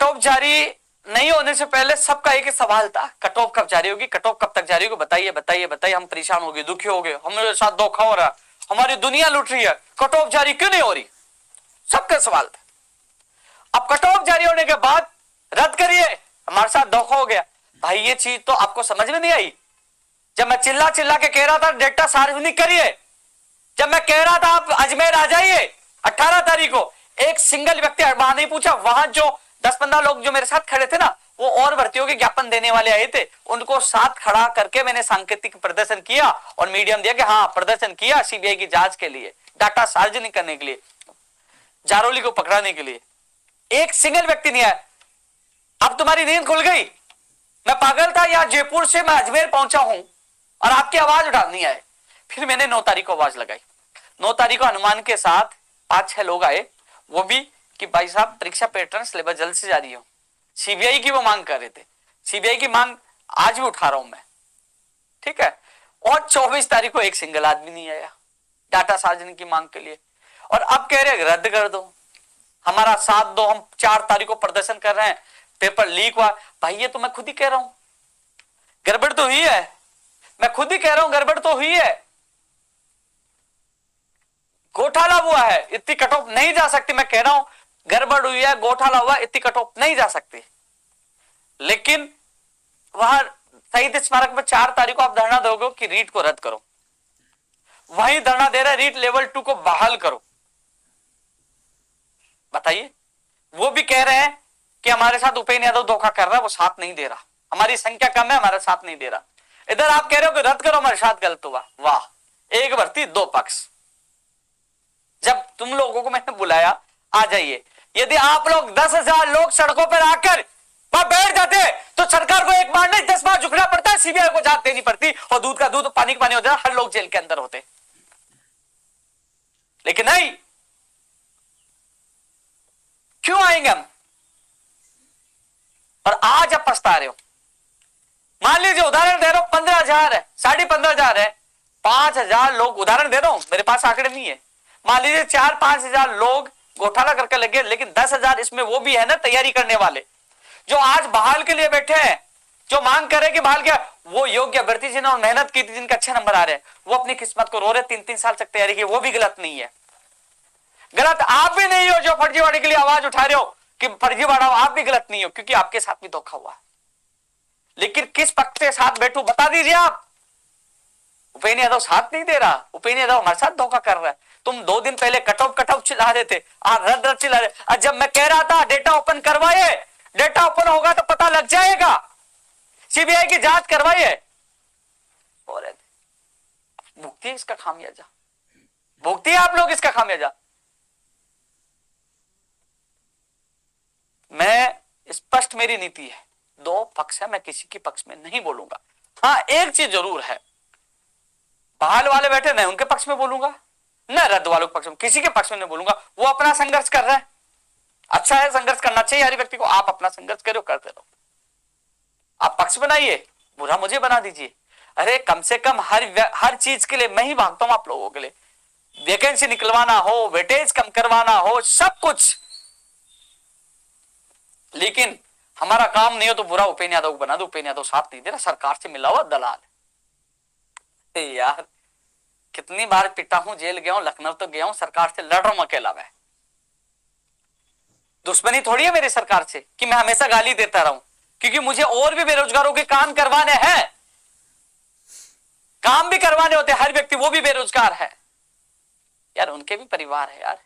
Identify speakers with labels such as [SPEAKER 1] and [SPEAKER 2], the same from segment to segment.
[SPEAKER 1] Cut off जारी नहीं होने से पहले सबका एक ही सवाल था, कट ऑफ कब जारी होगी, कट ऑफ कब तक जारी होगी, बताइए बताइए बताइए। हम परेशान हो गए, दुखी हो गए, हमारे साथ धोखा हो रहा, हमारी दुनिया लुट रही है, कट ऑफ जारी क्यों नहीं हो रही, सबका सवाल था। अब कट ऑफ जारी होने के बाद रद्द करिए, हमारे साथ धोखा हो गया। भाई ये चीज तो आपको समझ में नहीं आई। जब मैं चिल्ला चिल्ला के कह रहा था डेटा सार्वजनिक करिए, जब मैं कह रहा था आप अजमेर आ जाइए 18 तारीख को, एक सिंगल व्यक्ति वहां नहीं पूछा। वहां जो 10-15 लोग जो मेरे साथ खड़े थे ना, वो और भर्तियों के ज्ञापन देने वाले आए थे, उनको साथ खड़ा करके मैंने सांकेतिक प्रदर्शन किया और मीडियम दिया कि हाँ प्रदर्शन किया सीबीआई की जांच के लिए, डाटा सार्वजनिक करने के लिए, जारोली को पकड़ाने के लिए। एक सिंगल व्यक्ति नहीं आया। अब तुम्हारी नींद खुल गई। मैं पागल था या जयपुर से मैं अजमेर पहुंचा हूं और आपकी आवाज उठानी आए। फिर मैंने 9 तारीख को आवाज लगाई। 9 तारीख को हनुमान के साथ 5-6 लोग आए, वो भी कि भाई साहब परीक्षा पैटर्न सिलेबस जल्द से जारी हो। सीबीआई की वो मांग कर रहे थे, सीबीआई की मांग आज भी उठा रहा हूं मैं, ठीक है। और 24 तारीख को एक सिंगल आदमी नहीं आया डाटा सार्वजनिक की मांग के लिए, और अब कह रहे रद्द कर दो, हमारा साथ दो, हम 4 तारीख को प्रदर्शन कर रहे हैं, पेपर लीक हुआ। भाई ये तो मैं खुद ही कह रहा हूं, गड़बड़ तो हुई है, मैं खुद ही कह रहा हूं गड़बड़ तो हुई है, घोटाला हुआ है, इतनी कट ऑफ नहीं जा सकती। मैं कह रहा हूं गड़बड़ हुई है, घोटाला हुआ, इतनी कट ऑफ नहीं जा सकती। लेकिन वहां शहीद स्मारक में 4 तारीख को आप धरना दोगे कि रीट को रद्द करो, वहीं धरना दे रहे रीट लेवल 2 को बहाल करो। बताइए, वो भी कह रहे हैं कि हमारे साथ उपेंद्र यादव धोखा कर रहा है, वो साथ नहीं दे रहा, हमारी संख्या कम है, हमारा साथ नहीं दे रहा। इधर आप कह रहे हो कि रद्द करो, हमारे साथ गलत हुआ। वाह, एक भर्ती 2 पक्ष। जब तुम लोगों को मैंने बुलाया आ जाइए, यदि आप लोग 10,000 लोग सड़कों पर आकर वहां बैठ जाते तो सरकार को 1 बार नहीं 10 बार झुकना पड़ता है, सीबीआई को जांच देनी पड़ती और दूध का दूध पानी का पानी हो जाता, हर लोग जेल के अंदर होते। लेकिन नहीं, क्यों आएंगे हम? और आज आप पछता रहे हो। मान लीजिए उदाहरण दे रहा हूं 15,000 है, 15,500 है, 5,000 लोग, उदाहरण दे रहा हूं, मेरे पास आंकड़े नहीं है। मान लीजिए 4-5 हजार लोग घोटाला करके लगे, लेकिन 10,000 इसमें वो भी है ना तैयारी करने वाले, जो आज बहाल के लिए बैठे हैं, जो मांग करे कि बहाल क्या, वो योग्य अभ्यर्थी जिन्होंने मेहनत की थी, जिनके अच्छे नंबर आ रहे हैं, वो अपनी किस्मत को रो रहे, 3-3 साल तक तैयारी की, वो भी गलत नहीं है। गलत आप भी नहीं हो जो फर्जीवाड़े के लिए आवाज उठा रहे हो कि फर्जीवाड़ा हो, आप भी गलत नहीं हो, क्योंकि आपके साथ भी धोखा हुआ। लेकिन किस पक्ष के साथ बैठू बता दीजिए आप। उपेंद्र यादव साथ नहीं दे रहा, उपेंद्र यादव हमारे साथ धोखा कर रहा है। तुम 2 दिन पहले कट ऑफ चिल्ला रहे थे, रद्द रद्द चिल्ला रहे। जब मैं कह रहा था डेटा ओपन करवाइए, डेटा ओपन होगा तो पता लग जाएगा, सीबीआई की जांच करवाइए, भुगती है इसका खामियाजा, भुगती है आप लोग इसका खामियाजा। मैं स्पष्ट मेरी नीति है, 2 पक्ष है, मैं किसी के पक्ष में नहीं बोलूंगा। हाँ एक चीज जरूर है, बहाल वाले बैठे नहीं उनके पक्ष में बोलूंगा, न रद्द वालों के पक्ष में, किसी के पक्ष में नहीं बोलूंगा। वो अपना संघर्ष कर रहे हैं, अच्छा है, संघर्ष करना चाहिए हर व्यक्ति को। आप अपना संघर्ष करो, करते रहो, आप पक्ष बनाइए, बुरा मुझे बना दीजिए। अरे कम से कम हर चीज के लिए मैं ही भागता हूं आप लोगों के लिए, वैकेंसी निकलवाना हो, वेटेज कम करवाना हो, सब कुछ। लेकिन हमारा काम नहीं हो तो बुरा उपेंद्र यादव को बना दो, उपेंद्र यादव साथ नहीं दे रहा, सरकार से मिला हुआ दलाल। यार कितनी बार पिटा हूं, जेल गया हूं, लखनऊ तो गया हूं, सरकार से लड़ रहा हूं अकेला। मैं दुश्मनी थोड़ी है मेरी सरकार से कि मैं हमेशा गाली देता रहूं, क्योंकि मुझे और भी बेरोजगारों के काम करवाने हैं, काम भी करवाने होते, हर व्यक्ति वो भी बेरोजगार है यार, उनके भी परिवार है यार।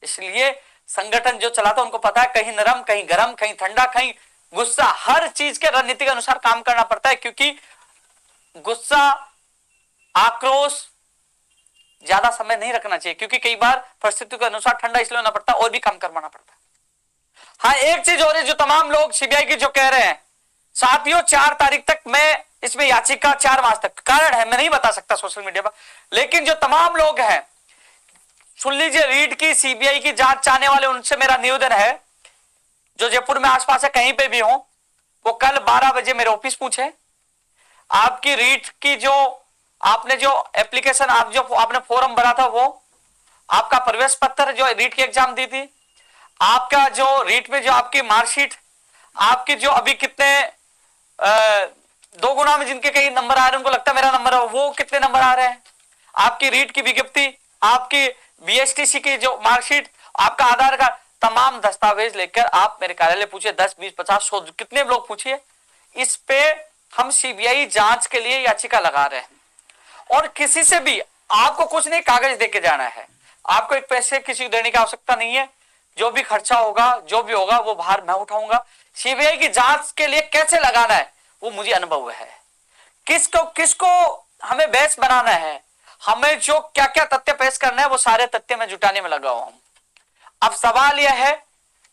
[SPEAKER 1] इसलिए संगठन जो चलाता उनको पता है कहीं नरम, कहीं गरम, कहीं ठंडा, कहीं गुस्सा, हर चीज के रणनीति के अनुसार काम करना पड़ता है, क्योंकि गुस्सा, आक्रोश ज्यादा समय नहीं रखना चाहिए, क्योंकि कई बार परिस्थिति के अनुसार ठंडा इसलिए होना पड़ता है और भी काम करवाना पड़ता है। हाँ एक चीज और है, जो तमाम लोग सीबीआई की जो कह रहे हैं साथियों, 4 तारीख तक मैं इसमें याचिका 4 मार्च तक, कारण है मैं नहीं बता सकता सोशल मीडिया पर, लेकिन जो तमाम लोग हैं सुन लीजिए, रीट की सीबीआई की जांच चाहने वाले, उनसे मेरा निवेदन है, जो जयपुर में आसपास है कहीं पे भी हो, वो कल 12 बजे मेरे ऑफिस पूछे। आपकी रीट की जो आपने जो एप्लीकेशन, आप जो आपने फॉर्म भरा था, वो आपका प्रवेश पत्र जो रीट की एग्जाम दी थी, आपका जो रीट में जो आपकी मार्कशीट, आपके जो अभी कितने 2 गुना में जिनके कई नंबर आ रहे हैं, उनको लगता है मेरा नंबर है, वो कितने नंबर आ रहे हैं, आपकी रीट की विज्ञप्ति, आपकी बीएसटीसी की जो मार्कशीट, आपका आधार कार्ड, तमाम दस्तावेज लेकर आप मेरे कार्यालय पूछिए, 10 20 50 100 कितने लोग पूछिए। इस पे हम सीबीआई जांच के लिए याचिका लगा रहे हैं। और किसी से भी आपको कुछ नहीं कागज देके जाना है, आपको एक पैसे किसी को देने की आवश्यकता नहीं है। जो भी खर्चा होगा, जो भी होगा, वो भार मैं उठाऊंगा। सीबीआई की जांच के लिए कैसे लगाना है वो मुझे अनुभव है। किसको किसको हमें बेस बनाना है, हमें जो क्या क्या तथ्य पेश करना है, वो सारे तथ्य में जुटाने में लगा हूं। अब सवाल यह है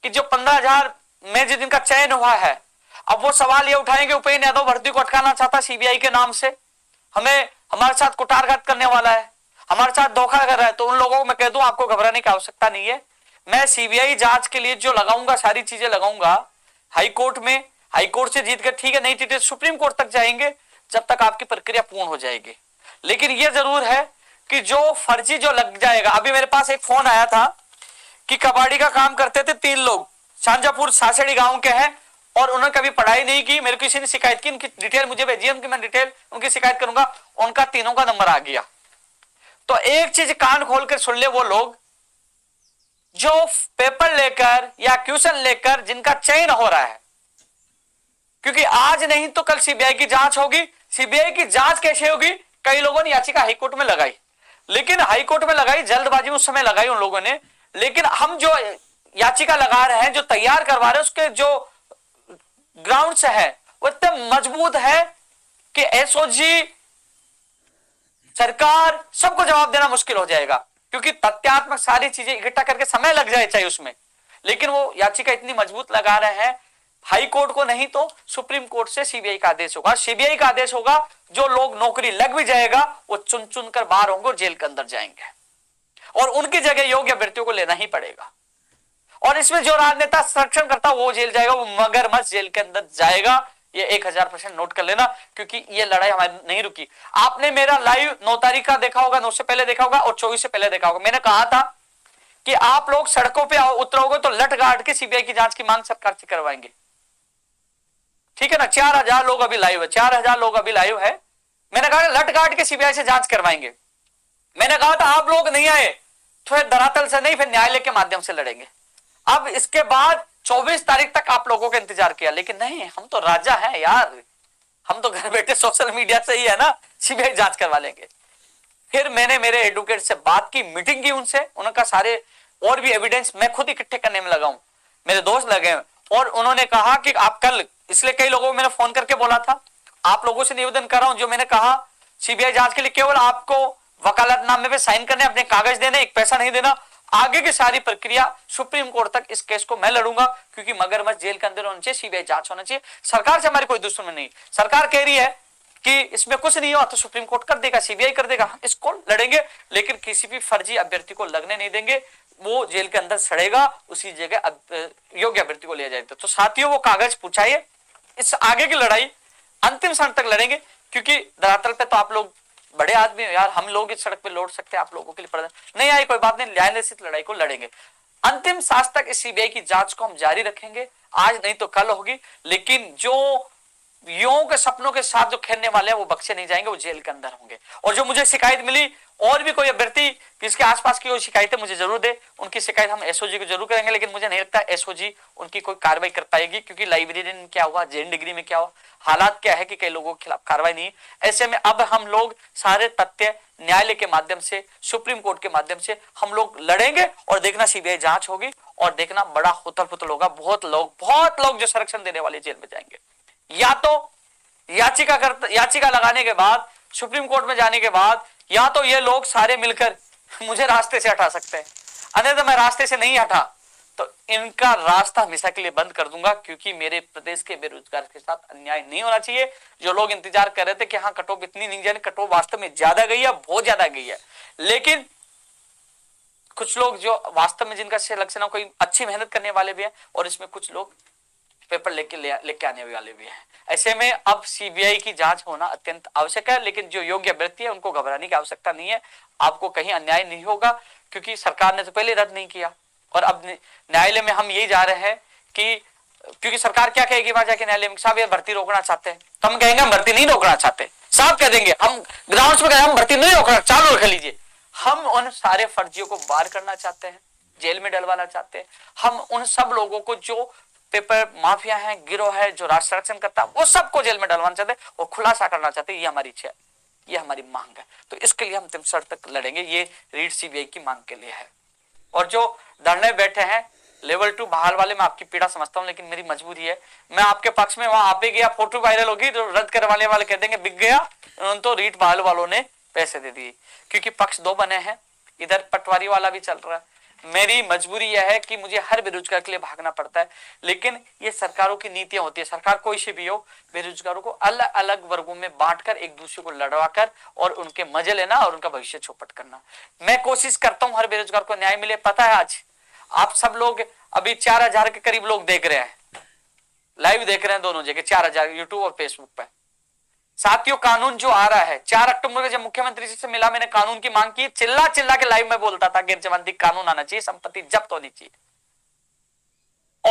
[SPEAKER 1] कि जो 15,000 में जिस दिन का चयन हुआ है, अब वो सवाल ये उठाएंगे उपेंद्र यादव भर्ती को अटकाना चाहता सीबीआई के नाम से, हमें हमारे साथ कुटारघात करने वाला है, हमारे साथ धोखा कर रहा है। तो उन लोगों को मैं कह दूं आपको घबराने की आवश्यकता नहीं है। मैं सीबीआई जांच के लिए जो लगाऊंगा, सारी चीजें लगाऊंगा हाईकोर्ट में, हाईकोर्ट से जीत कर ठीक है, नहीं जीते तो सुप्रीम कोर्ट तक जाएंगे, जब तक आपकी प्रक्रिया पूर्ण हो जाएगी। लेकिन यह जरूर है कि जो फर्जी जो लग जाएगा, अभी मेरे पास एक फोन आया था कि कबाड़ी का काम करते थे 3 लोग, शांजापुर सासड़ी गांव के हैं, और उन्होंने कभी पढ़ाई नहीं की। मेरे को किसी ने शिकायत की, उनकी डिटेल मुझे भेजी, उनकी मैं डिटेल उनकी शिकायत करूंगा। उनका तीनों का नंबर आ गया। तो एक चीज कान खोलकर सुन ले, वो लोग जो पेपर लेकर या क्वेश्चन लेकर जिनका चयन हो रहा है, क्योंकि आज नहीं तो कल सीबीआई की जांच होगी। सीबीआई की जांच कैसे होगी? कई लोगों ने याचिका हाईकोर्ट में लगाई, लेकिन हाईकोर्ट में लगाई जल्दबाजी में, उस समय लगाई उन लोगों ने। लेकिन हम जो याचिका लगा रहे हैं, जो तैयार करवा रहे हैं, उसके जो ग्राउंड है वो इतने मजबूत है कि एसओजी, सरकार, सबको जवाब देना मुश्किल हो जाएगा, क्योंकि तथ्यात्मक सारी चीजें इकट्ठा करके समय लग जाए चाहिए उसमें। लेकिन वो याचिका इतनी मजबूत लगा रहे हैं, हाई कोर्ट को नहीं तो सुप्रीम कोर्ट से सीबीआई का आदेश होगा। सीबीआई का आदेश होगा, जो लोग नौकरी लग भी जाएगा वो चुन चुन कर बाहर होंगे और जेल के अंदर जाएंगे, और उनकी जगह योग्य अभ्यर्थियों को लेना ही पड़ेगा। और इसमें जो राजनेता संरक्षण करता वो जेल जाएगा, वो मगरमच्छ जेल के अंदर जाएगा। ये 1000% नोट कर लेना, क्योंकि ये लड़ाई हमारी नहीं रुकी। आपने मेरा लाइव 9 तारीख का देखा होगा, 9 से पहले देखा होगा और 24 से पहले देखा होगा। मैंने कहा था कि आप लोग सड़कों पे उतरोगे तो लट गाड़ के सीबीआई की जांच की मांग सरकार से करवाएंगे, ठीक है ना। 4000 लोग अभी लाइव है, 4000 लोग अभी लाइव है। मैंने कहा लट गाड़ के सीबीआई से जांच करवाएंगे। मैंने कहा था आप लोग नहीं आए तो धरातल से नहीं, फिर न्यायालय के माध्यम से लड़ेंगे। अब इसके बाद 24 तारीख तक आप लोगों का इंतजार किया, लेकिन नहीं, हम तो राजा हैं यार, हम तो घर बैठे सोशल मीडिया से ही है ना सीबीआई जांच करवा लेंगे। फिर मैंने मेरे एडवोकेट से बात की, मीटिंग की उनसे, उनका सारे और भी एविडेंस मैं खुद इकट्ठे करने में लगा हूं, मेरे दोस्त लगे, और उन्होंने कहा कि आप कल, इसलिए कई लोगों को मैंने फोन करके बोला था, आप लोगों से निवेदन कर रहा हूं, जो मैंने कहा सीबीआई जांच के लिए केवल आपको वकालतनामे पे साइन करने, अपने कागज देने, एक पैसा नहीं देना। आगे की सारी प्रक्रिया सुप्रीम कोर्ट तक इस केस को मैं लड़ूंगा, क्योंकि मगरमच्छ जेल के अंदर होना चाहिए, सीबीआई जांच होना चाहिए। सरकार से हमारी कोई दुश्मनी नहीं। सरकार कह रही है कि इसमें कुछ नहीं हुआ तो सुप्रीम कोर्ट कर देगा, सीबीआई कर देगा, इसको लड़ेंगे, लेकिन किसी भी फर्जी अभ्यर्थी को लगने नहीं देंगे। वो जेल के अंदर सड़ेगा, उसी जगह योग्य अभ्यर्थी को लिया जाएगा। तो साथियों, वो कागज पूछाइए, इस आगे की लड़ाई अंतिम क्षण तक लड़ेंगे, क्योंकि धरातल पे तो आप लोग बड़े आदमी हो यार, हम लोग इस सड़क पे लौट सकते हैं, आप लोगों के लिए पड़ा नहीं आई कोई बात नहीं, न्यायालय से लड़ाई को लड़ेंगे। अंतिम सांस तक इस सीबीआई की जांच को हम जारी रखेंगे, आज नहीं तो कल होगी। लेकिन जो युवाओं के सपनों के साथ जो खेलने वाले हैं वो बख्शे नहीं जाएंगे, वो जेल के अंदर होंगे। और जो मुझे शिकायत मिली, और भी कोई अभ्यर्थी जिसके आसपास की शिकायतें मुझे जरूर दे, उनकी शिकायत हम एसओजी को जरूर करेंगे। लेकिन मुझे नहीं लगता एसओजी उनकी कोई कार्रवाई कर पाएगी, क्योंकि लाइब्रेरी में क्या हुआ, जेएन डिग्री में क्या हुआ, हालात क्या है कि कई लोगों के खिलाफ कार्रवाई नहीं। ऐसे में अब हम लोग सारे तथ्य न्यायालय के माध्यम से, सुप्रीम कोर्ट के माध्यम से हम लोग लड़ेंगे, और देखना सीबीआई जांच होगी, और देखना बड़ा हुतल फुतल होगा। बहुत लोग जो संरक्षण देने वाले जेल में जाएंगे, या तो याचिका लगाने के बाद, सुप्रीम कोर्ट में जाने के बाद, या तो ये लोग सारे मिलकर मुझे रास्ते से हटा सकते हैं, अन्यथा मैं रास्ते से नहीं हटा तो इनका रास्ता हमेशा के लिए बंद कर दूंगा, क्योंकि मेरे प्रदेश के बेरोजगार के साथ अन्याय नहीं होना चाहिए। जो लोग इंतजार कर रहे थे कि हाँ कटऑफ इतनी नहीं जानी, कटऑफ वास्तव में ज्यादा गई है, बहुत ज्यादा गई है। लेकिन कुछ लोग जो वास्तव में जिनका सिलेक्शन है, कोई अच्छी मेहनत करने वाले भी हैं, और इसमें कुछ लोग पेपर लेके आने वाले भी हैं। ऐसे में अब सीबीआई की जांच होना अत्यंत आवश्यक है। लेकिन जो योग्य अभ्यर्थी है उनको घबराने की आवश्यकता नहीं है, आपको कहीं अन्याय नहीं होगा, क्योंकि सरकार ने तो पहले रद्द नहीं किया, और अब न्यायालय में हम यही जा रहे हैं कि क्योंकि सरकार क्या कहेगी वहां जाके न्यायालय में, साहब ये भर्ती रोकना चाहते हैं, तो हम कहेंगे हम भर्ती नहीं रोकना चाहते, साहब कह देंगे हम ग्राउंड्स पे हम भर्ती नहीं रोकना, चालू रख लीजिए। हम उन सारे फर्जियों को बाहर करना चाहते हैं, जेल में डलवाना चाहते हैं। हम उन सब लोगों को जो पेपर माफिया है, गिरोह है, जो राष्ट्र संरक्षण करता है, वो सबको जेल में डलवाना चाहते हैं और खुलासा करना चाहते हैं। ये हमारी इच्छा है, ये हमारी मांग है। तो इसके लिए हम अंतिम शर्त तक लड़ेंगे। ये रीट सीबीआई की मांग के लिए है। और जो धरने बैठे हैं लेवल 2 बहाल वाले, मैं आपकी पीड़ा समझता हूं, लेकिन मेरी मजबूरी है, मैं आपके पक्ष में वहां आप ही गया, फोटो वायरल होगी तो रद्द करवाने वाले कह देंगे बिक गया, उन्होंने तो रीट बहाल वालों ने पैसे दे दिए। क्योंकि पक्ष दो बने हैं, इधर पटवारी वाला भी चल रहा है। मेरी मजबूरी यह है कि मुझे हर बेरोजगार के लिए भागना पड़ता है, लेकिन ये सरकारों की नीतियां होती है। सरकार कोई से भी हो, बेरोजगारों को अलग अलग वर्गों में बांटकर एक दूसरे को लड़वाकर और उनके मजे लेना और उनका भविष्य चौपट करना। मैं कोशिश करता हूं हर बेरोजगार को न्याय मिले। पता है आज आप सब लोग अभी 4000 के करीब लोग देख रहे हैं, लाइव देख रहे हैं दोनों जगह, 4000 यूट्यूब और फेसबुक पे। साथियों, कानून जो आ रहा है 4 अक्टूबर को जब मुख्यमंत्री जी से मिला, मैंने कानून की मांग की, चिल्ला चिल्ला के लाइव में बोलता था गिर जमानती कानून आना चाहिए, संपत्ति जब्त होनी चाहिए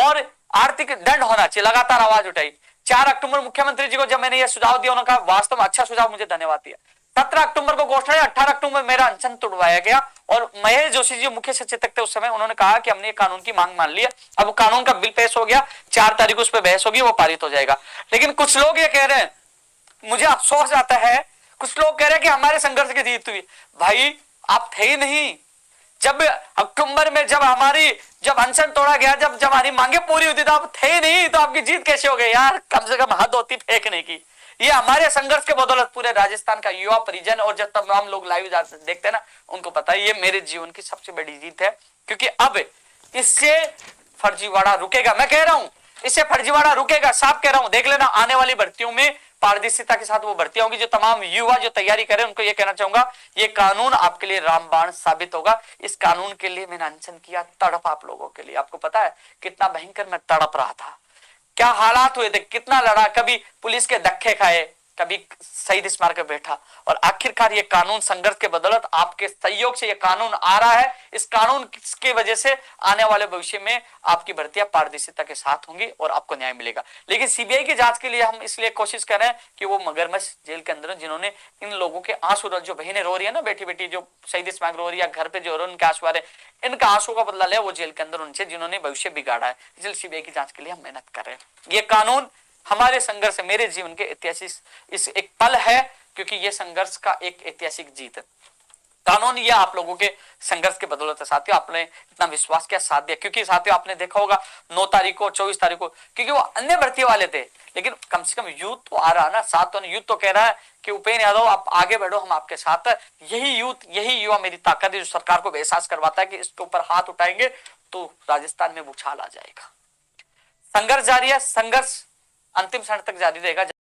[SPEAKER 1] और आर्थिक दंड होना चाहिए। लगातार आवाज उठाई। 4 अक्टूबर मुख्यमंत्री जी को जब मैंने यह सुझाव दिया, उन्होंने कहा वास्तव में अच्छा सुझाव, मुझे धन्यवाद दिया। 17 अक्टूबर को घोषणा, 18 अक्टूबर मेरा अनशन तोड़वाया गया और महेश जोशी जी मुख्य सचेतक थे उस समय, उन्होंने कहा कि हमने कानून की मांग मान लिया। अब कानून का बिल पेश हो गया, 4 तारीख को उस पर बहस होगी, वो पारित हो जाएगा। लेकिन कुछ लोग ये कह रहे हैं, मुझे अफसोस आता है, कुछ लोग कह रहे हैं कि हमारे संघर्ष की जीत हुई। भाई आप थे ही नहीं जब अक्टूबर में, जब अनशन तोड़ा गया, जब हमारी मांगे पूरी हुई थी, तो आप थे ही नहीं, तो आपकी जीत कैसे हो गई यार? कम से कम हद होती फेंकने की। ये हमारे संघर्ष के बदौलत पूरे राजस्थान का युवा परिजन और जब तमाम लोग लाइव देखते हैं ना, उनको पता है ये मेरे जीवन की सबसे बड़ी जीत है। क्योंकि अब इससे फर्जीवाड़ा रुकेगा, मैं कह रहा हूं इससे फर्जीवाड़ा रुकेगा, साफ कह रहा हूं। देख लेना आने वाली भर्तियों में पारदर्शिता के साथ वो भर्तियां होंगी। जो तमाम युवा जो तैयारी करें, उनको ये कहना चाहूंगा, ये कानून आपके लिए रामबाण साबित होगा। इस कानून के लिए मैंने अनशन किया, तड़प आप लोगों के लिए। आपको पता है कितना भयंकर मैं तड़प रहा था, क्या हालात हुए थे, कितना लड़ा, कभी पुलिस के धक्के खाए, कभी शहीद स्मारक पर बैठा, और आखिरकार ये कानून संघर्ष के बदौलत आपके सहयोग से ये कानून आ रहा है। इस कानून की वजह से आने वाले भविष्य में आपकी भर्तियां पारदर्शिता के साथ होंगी और आपको न्याय मिलेगा। लेकिन सीबीआई की जांच के लिए हम इसलिए कोशिश कर रहे हैं कि वो मगरमच्छ जेल के अंदर जिन्होंने इन लोगों के आंसू, जो बहनें रो रही है ना, बेटी बेटी जो शहीद स्मारक रो रही है, घर पे जो उनके आंसू आ रहे हैं, इनका आंसू का बदला ले वो जेल के अंदर उनसे जिन्होंने भविष्य बिगाड़ा है। इसलिए सीबीआई की जांच के लिए हम मेहनत कर रहे हैं। ये कानून हमारे संघर्ष, मेरे जीवन के ऐतिहासिक इस एक पल है, क्योंकि ये संघर्ष का एक ऐतिहासिक जीत है। कानून ये आप लोगों के संघर्ष के बदौलत है। साथियों, आपने इतना विश्वास किया, साथ दिया, क्योंकि साथियों आपने देखा होगा 9 तारीख को, 24 तारीख को, क्योंकि वो अन्य भर्ती वाले थे, लेकिन कम से कम यूथ तो आ रहा ना साथ। तो यूथ तो कह रहा है कि उपेंद्र यादव आप आगे बढ़ो, हम आपके साथ है। यही यूथ, यही युवा मेरी ताकत है, जो सरकार को एहसास करवाता है कि इसके ऊपर हाथ उठाएंगे तो राजस्थान में भूचाल आ जाएगा। संघर्ष जारी है, संघर्ष अंतिम क्षण तक जारी रहेगा।